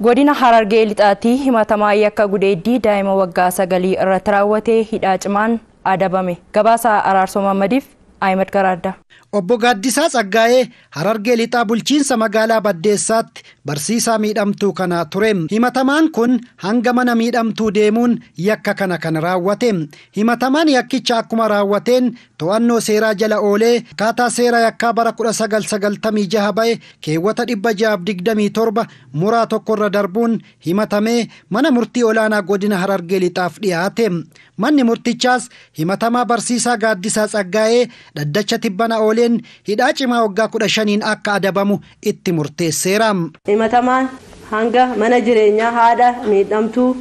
Godina Harargee lixaatii himatamaa yakka gudeeddii daa'ima waggaa 9 irratti raawwatee hidhaa cimaan adabame. Gabaasa Araarsoo Mammadiif Ahmed Garaadda. Obbo Gaaddisaa Tsaggaayee Harargee lixaa bulchiinsa magaalaa Baddeessaatti barsiisaa miidhamtuu kana ture. Himatamaan kun hanga mana miidhamtuu deemuun yakka kana raawwate. Himatamaan yakkicha akkuma raawwateen to'annoo seeraa jala oolee akkaataa seera yakkaa bara 1996 ba'e keewwata 627 muraa tokkorra darbuun himatamee mana murtii olaanaa godina Harargee lixaaf dhiyaate. Manni murtichaas himatamaa barsiisaa Gaaddisaa Tsaggaayee dhaddacha tibbana ooleen hidhaa cimaa waggaa 15 akka adabamu itti murteesseera. Himatamaan hanga mana jireenyaa haadha miidhamtuu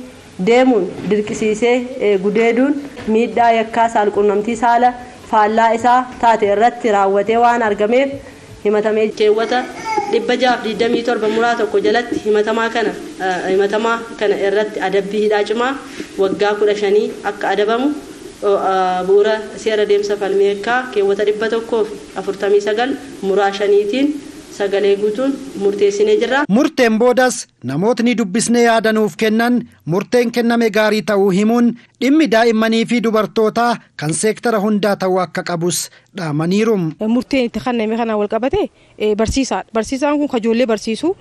deemuun dirqisiisee gudeeduun miidhaa yakkaa saalqunnamtii saala faallaa isaa taate irratti raawwatee waan argameef himatamee keewwata 627 muraa tokko jalatti himatamaa kana irratti adabbii hidhaa cimaa waggaa 15 akka adabamu bu'uura seera deemsa falmii yakkaa keewwata 149 muraa 5tiin sagalee guutuun murteessinee jirra. Murteen boodas namootni dubbisnee yaadanuuf kennan murteen kenname gaarii ta'uu himuun dhimmi daa'immanii fi dubartootaa kan seektara hundaa ta'uu akka qabus dhaamaniiru. Murteen itti kenname kana wal qabate barsiisaadha. Barsiisaan kun kajoollee barsiisu.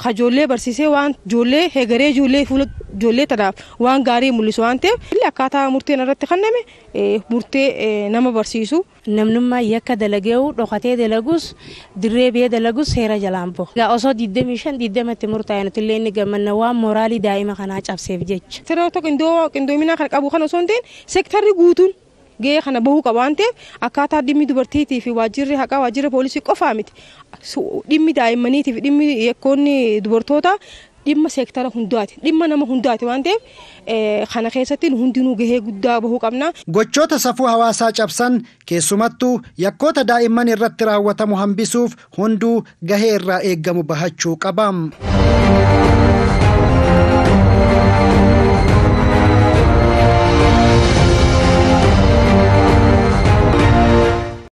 Kajoollee barsiisee waan ijoollee heegaree ijoollee tanaaf waan gaarii mul'isu waan ta'eef akkaataa murteen irratti kenname murtee nama barsiisu. Namnummaa yakka dalageewu dhokatee dalagus dirree biyya dalagus seera jalaan bahu. Osoo 25-20tti murtaa'anitti illee inni gammanna waan mooraalii daa'ima kanaa cabseef jecha. Seera tokko qindoominaa kan qabu kan osoo hin ta'in seektarri guutuun gahee kana bahuu qaba waan ta'eef akkaataa dhimmi dubartiitii fi waajjirri haqaa waajjirri poolisii qofaa miti. Dhimmi daa'immaniitii fi dhimmi yakkoonni dubartootaa dhimma seektara hundaati. Dhimma nama hundaati waan ta'eef kana keessatti hundinuu gahee guddaa bahuu qabna. Gochoota safuu hawaasaa cabsan keessumattuu yakkoota daa'imman irratti raawwatamu hambisuuf hunduu gahee irraa eeggamu bahachuu qaba.